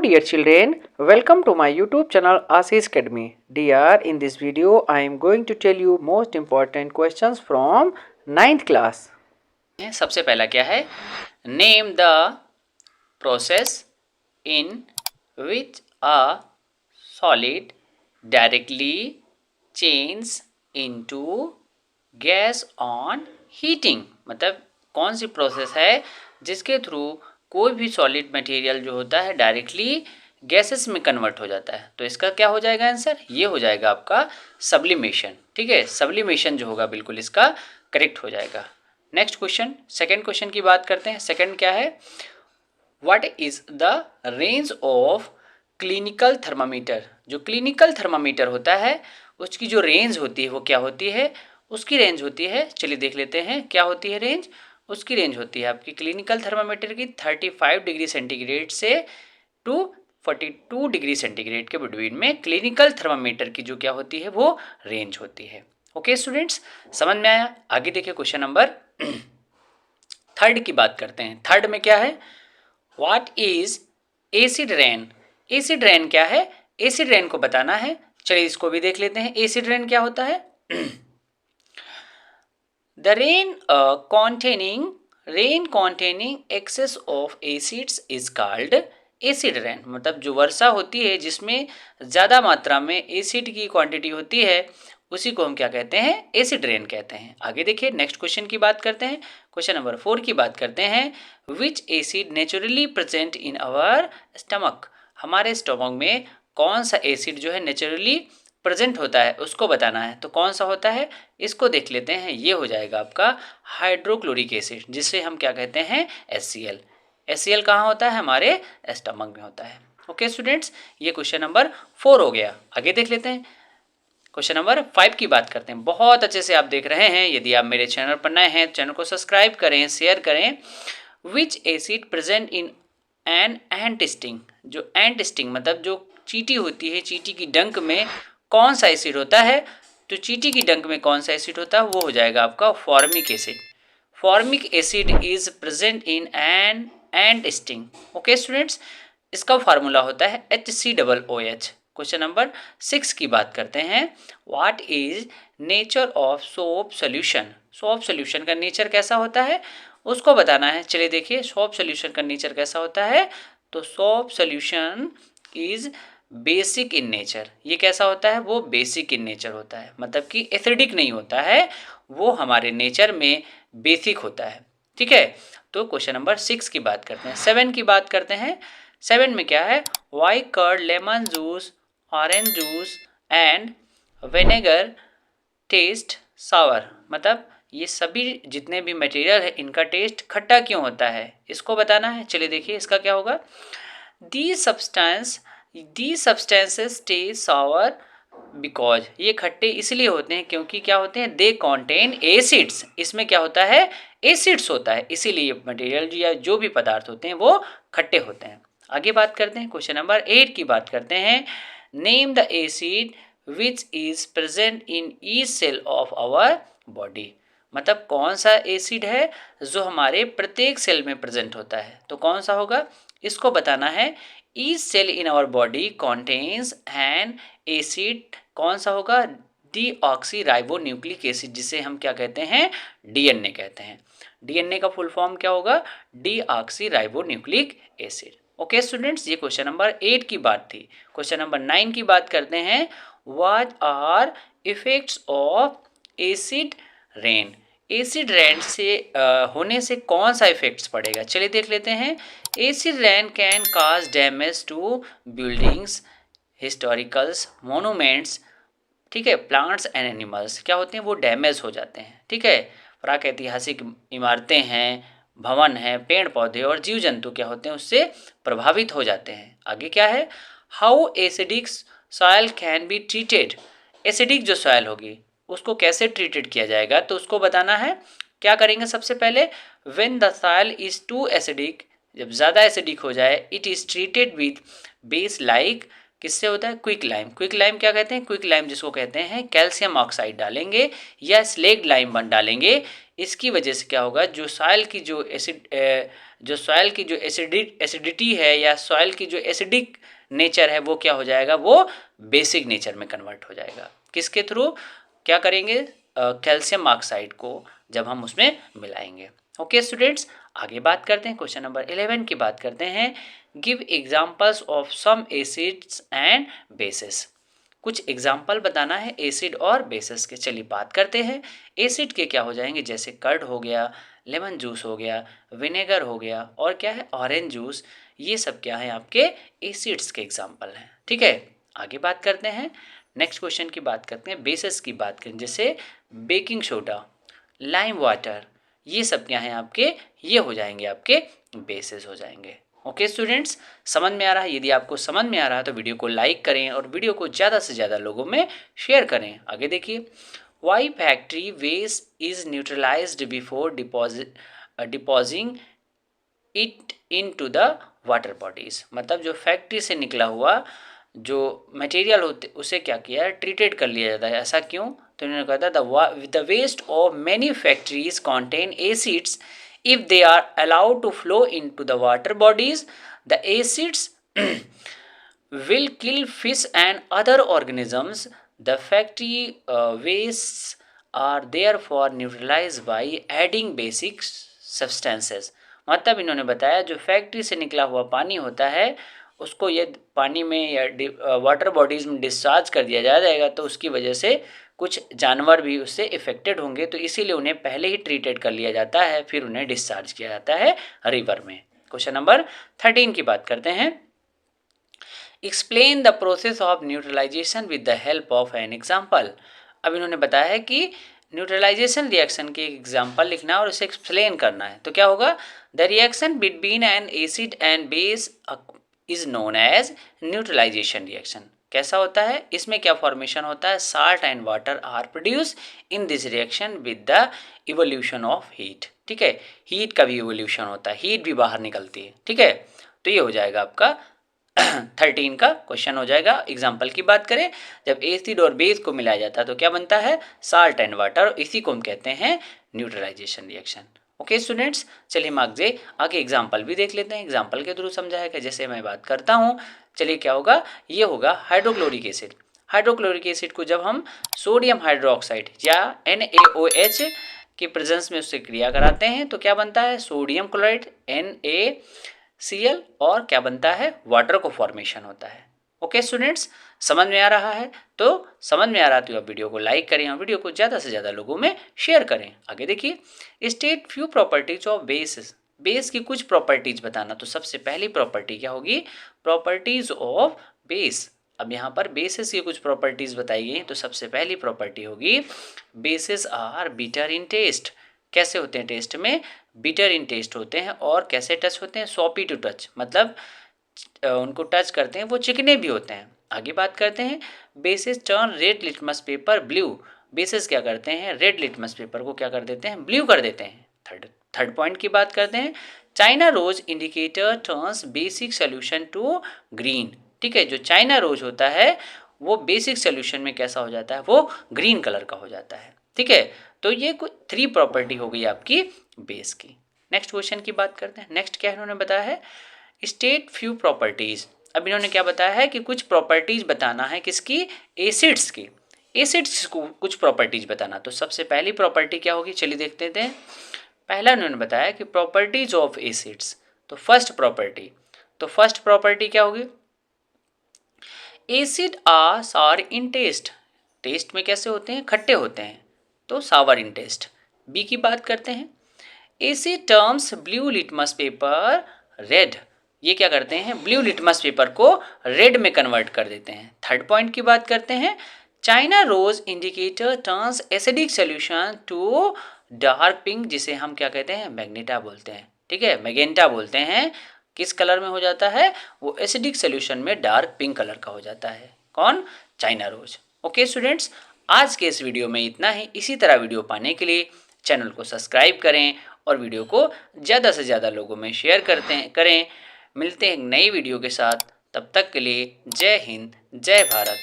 dear children, welcome to my YouTube channel Ashish Academy. Dear, in this video I am going to tell you most important questions from 9th class. सबसे पहला क्या है, name the process in which a solid directly change into gas on heating. मतलब कौन सी process है जिसके through कोई भी सॉलिड मटेरियल जो होता है डायरेक्टली गैसेस में कन्वर्ट हो जाता है। तो इसका क्या हो जाएगा आंसर, ये हो जाएगा आपका सब्लिमेशन। ठीक है, सब्लिमेशन जो होगा बिल्कुल इसका करेक्ट हो जाएगा। नेक्स्ट क्वेश्चन, सेकंड क्वेश्चन की बात करते हैं। सेकंड क्या है, what is the range of clinical thermometer. जो क्लिनिकल थर्मामीटर होता है उसकी जो रेंज होती है वो क्या होती है, उसकी रेंज होती है, चलिए देख लेते हैं क्या होती है रेंज। उसकी रेंज होती है आपकी क्लिनिकल थर्मामीटर की 35 डिग्री सेंटीग्रेड से टू 42 डिग्री सेंटीग्रेड के बिटवीन में क्लिनिकल थर्मामीटर की जो क्या होती है वो रेंज होती है। ओके स्टूडेंट्स, समझ में आया। आगे देखिए क्वेश्चन नंबर थर्ड की बात करते हैं। थर्ड में क्या है, what is acid rain. Acid rain क्या है, एसिड रेन को बताना है। चलिए इसको भी देख लेते हैं, एसिड रेन क्या होता है। The rain containing excess of acids is called acid rain. मतलब जो वर्षा होती है जिसमें ज़्यादा मात्रा में एसिड की क्वांटिटी होती है उसी को हम क्या कहते हैं, एसिड रेन कहते हैं। आगे देखिए नेक्स्ट क्वेश्चन की बात करते हैं। क्वेश्चन नंबर 4 की बात करते हैं। Which acid naturally present in our stomach. हमारे स्टमक में कौन सा एसिड जो है नेचुरली प्रेजेंट होता है उसको बताना है। तो कौन सा होता है इसको देख लेते हैं। ये हो जाएगा आपका हाइड्रोक्लोरिक एसिड, जिसे हम क्या कहते हैं, HCl। HCl कहाँ होता है, हमारे स्टमक में होता है। ओके स्टूडेंट्स, ये क्वेश्चन नंबर 4 हो गया। आगे देख लेते हैं, क्वेश्चन नंबर 5 की बात करते हैं। बहुत अच्छे से आप देख रहे हैं। यदि आप मेरे चैनल पर नए हैं चैनल को सब्सक्राइब करें, शेयर करें। विच acid present in an ant sting. जो एंट स्टिंग मतलब जो चींटी होती है, चींटी की डंक में कौन सा एसिड होता है। तो चींटी की डंक में कौन सा एसिड होता है वो हो जाएगा आपका formic acid. Formic acid is present in an ant sting. Okay students, इसका फार्मूला होता है HCOOH। क्वेश्चन नंबर 6 की बात करते हैं। What is nature of soap solution. Soap solution का नेचर कैसा होता है उसको बताना है। चलिए देखिए सोप सोल्यूशन का नेचर कैसा होता है। तो soap solution is basic in nature. ये कैसा होता है, वो बेसिक इन नेचर होता है, मतलब कि एसिडिक नहीं होता है, वो हमारे नेचर में बेसिक होता है। ठीक है, तो क्वेश्चन नंबर 6 की बात करते हैं। 7 की बात करते हैं। 7 में क्या है, why curd, lemon juice, orange juice and vinegar taste sour. मतलब ये सभी जितने भी मटेरियल है इनका टेस्ट खट्टा क्यों होता है इसको बताना है। चलिए देखिए इसका क्या होगा। दी सब्सटेंसेस टेस्ट सावर बिकॉज। ये खट्टे इसलिए होते हैं क्योंकि क्या होते हैं, दे कॉन्टेन एसिड्स। इसमें क्या होता है, एसिड्स होता है, इसीलिए मटेरियल या जो भी पदार्थ होते हैं वो खट्टे होते हैं। आगे बात करते हैं, क्वेश्चन नंबर 8 की बात करते हैं। Name the acid which is present in each cell of our body. मतलब कौन सा एसिड है जो हमारे प्रत्येक सेल में प्रेजेंट होता है। तो कौन सा होगा इसको बताना है। Each cell in our body contains an acid. कौन सा होगा, डीऑक्सी राइबो न्यूक्लिक एसिड, जिसे हम क्या कहते हैं, DNA कहते हैं। DNA का फुल फॉर्म क्या होगा, deoxy ribo nucleic acid. Okay students, ये क्वेश्चन नंबर 8 की बात थी। क्वेश्चन नंबर 9 की बात करते हैं। What are effects of acid rain. Acid rain से होने से कौन सा इफेक्ट्स पड़ेगा, चलिए देख लेते हैं। Acid rain can cause damage to buildings, historicals, monuments, ठीक है, प्लांट्स एंड एनिमल्स। क्या होते हैं, वो डैमेज हो जाते हैं। ठीक है, प्रागैतिहासिक इमारतें हैं, भवन हैं, पेड़ पौधे और जीव जंतु क्या होते हैं उससे प्रभावित हो जाते हैं। आगे क्या है, how acidic soil can be treated. Acidic जो सॉयल होगी उसको कैसे ट्रीटेड किया जाएगा, तो उसको बताना है। क्या करेंगे सबसे पहले, when the soil is too acidic, जब ज़्यादा एसिडिक हो जाए, it is treated with base like किससे होता है? Quick lime. क्विक लाइम क्या कहते हैं? क्विक लाइम जिसको कहते हैं कैल्शियम ऑक्साइड डालेंगे या स्लेग्ड लाइम बन डालेंगे। इसकी वजह से क्या होगा, जो सॉइल की जो एसिडिटी है या सॉइल की जो एसिडिक नेचर है वो क्या हो जाएगा, वो बेसिक नेचर में कन्वर्ट हो जाएगा। किसके थ्रू? क्या करेंगे? कैल्शियम ऑक्साइड को जब हम उसमें मिलाएंगे। ओके स्टूडेंट्स, आगे बात करते हैं। क्वेश्चन नंबर 11 की बात करते हैं। Give examples of some acids and bases. कुछ एग्जाम्पल बताना है एसिड और बेसिस के। चलिए बात करते हैं। एसिड के क्या हो जाएंगे, जैसे कर्ड हो गया, लेमन जूस हो गया, विनेगर हो गया, और क्या है, ऑरेंज जूस। ये सब क्या है, आपके एसिड्स के एग्जाम्पल हैं। ठीक है, आगे बात करते हैं। नेक्स्ट क्वेश्चन की बात करते हैं। बेसिस की बात करें, जैसे बेकिंग सोडा, लाइम वाटर, ये सब क्या हैं आपके, ये हो जाएंगे आपके बेसिस हो जाएंगे। ओके स्टूडेंट्स, समझ में आ रहा है? यदि आपको समझ में आ रहा है तो वीडियो को लाइक करें और वीडियो को ज़्यादा से ज़्यादा लोगों में शेयर करें। आगे देखिए, why factory waste is neutralised before depositing it into the water bodies. मतलब जो फैक्ट्री से निकला हुआ जो मटेरियल होते उसे क्या किया है, ट्रीटेड कर लिया जाता है। ऐसा क्यों? तो इन्होंने कहा था the waste of many factories contain acids if they are allowed to flow into the water bodies, the acids will kill fish and other organisms. The factory wastes are therefore neutralized by adding basic substances. मतलब इन्होंने बताया जो factory से निकला हुआ पानी होता है उसको ये पानी में या वाटर बॉडीज में डिस्चार्ज कर दिया जाएगा, तो उसकी वजह से कुछ जानवर भी उससे इफेक्टेड होंगे, तो इसीलिए उन्हें पहले ही ट्रीटेड कर लिया जाता है, फिर उन्हें डिस्चार्ज किया जाता है रिवर में। क्वेश्चन नंबर 13 की बात करते हैं। Explain the process of neutralisation with the help of an example. अब इन्होंने बताया है कि न्यूट्रलाइजेशन रिएक्शन के एग्जाम्पल लिखना है और उसे एक्सप्लेन करना है। तो क्या होगा, the reaction between an acid and base is known as neutralisation reaction. कैसा होता है, इसमें क्या फॉर्मेशन होता है, salt and water are produce in this reaction with the evolution of heat. ठीक है, हीट का भी इवोल्यूशन होता है, हीट भी बाहर निकलती है। ठीक है, तो ये हो जाएगा आपका 13 का क्वेश्चन हो जाएगा। एग्जाम्पल की बात करें, जब एसिड और बेस को मिलाया जाता है तो क्या बनता है, साल्ट एंड वाटर, इसी को हम कहते हैं न्यूट्रलाइजेशन रिएक्शन। ओके स्टूडेंट्स, चलिए हम आगे एग्जाम्पल भी देख लेते हैं, एग्जाम्पल के थ्रू समझाएगा। जैसे मैं बात करता हूँ, चलिए क्या होगा, ये होगा हाइड्रोक्लोरिक एसिड। हाइड्रोक्लोरिक एसिड को जब हम सोडियम हाइड्रोक्साइड या NaOH के प्रेजेंस में उससे क्रिया कराते हैं तो क्या बनता है, सोडियम क्लोराइड NaCl, और क्या बनता है, वाटर को फॉर्मेशन होता है। ओके स्टूडेंट्स, समझ में आ रहा है? तो समझ में आ रहा है तो आप वीडियो को लाइक करें और वीडियो को ज़्यादा से ज़्यादा लोगों में शेयर करें। आगे देखिए, state few properties of base. Base की कुछ प्रॉपर्टीज बताना। तो सबसे पहली प्रॉपर्टी क्या होगी, प्रॉपर्टीज ऑफ बेस। अब यहाँ पर बेसिस की कुछ प्रॉपर्टीज बताई गई, तो सबसे पहली प्रॉपर्टी होगी bases are bitter in taste. कैसे होते हैं टेस्ट में, बिटर इन टेस्ट होते हैं, और कैसे टच होते हैं, सॉपी टू टच, मतलब उनको टच करते हैं वो चिकने भी होते हैं। आगे बात करते हैं, basis turn red litmus paper blue. Basis क्या करते हैं, रेड लिटमस पेपर को क्या कर देते हैं, ब्लू कर देते हैं। थर्ड पॉइंट की बात करते हैं, China rose indicator turns basic solution to green. ठीक है, जो चाइना रोज होता है वो बेसिक सोल्यूशन में कैसा हो जाता है, वो ग्रीन कलर का हो जाता है। ठीक है, तो ये कुछ 3 प्रॉपर्टी हो गई आपकी बेस की। नेक्स्ट क्वेश्चन की बात करते हैं। नेक्स्ट क्या इन्होंने बताया है, स्टेट फ्यू प्रॉपर्टीज। अब इन्होंने क्या बताया है कि कुछ प्रॉपर्टीज बताना है, किसकी, एसिड्स की। एसिड्स को कुछ प्रॉपर्टीज बताना। तो सबसे पहली प्रॉपर्टी क्या होगी, चलिए देखते थे। पहला उन्होंने बताया कि प्रॉपर्टीज ऑफ एसिड्स। तो फर्स्ट प्रॉपर्टी क्या होगी, acid are sour in taste. Taste में कैसे होते हैं, खट्टे होते हैं, तो सावर इन टेस्ट। बी की बात करते हैं, acid terms blue litmus paper red. ये क्या करते हैं, ब्लू लिटमस पेपर को रेड में कन्वर्ट कर देते हैं। थर्ड पॉइंट की बात करते हैं, China rose indicator turns acidic solution to dark pink, जिसे हम क्या कहते हैं, मैग्नेटा बोलते हैं। ठीक है, मैगेंटा बोलते हैं। किस कलर में हो जाता है, वो एसिडिक सोल्यूशन में डार्क पिंक कलर का हो जाता है। कौन, चाइना रोज। ओके स्टूडेंट्स, आज के इस वीडियो में इतना ही। इसी तरह वीडियो पाने के लिए चैनल को सब्सक्राइब करें और वीडियो को ज़्यादा से ज़्यादा लोगों में शेयर करें। मिलते हैं एक नई वीडियो के साथ, तब तक के लिए जय हिंद, जय भारत।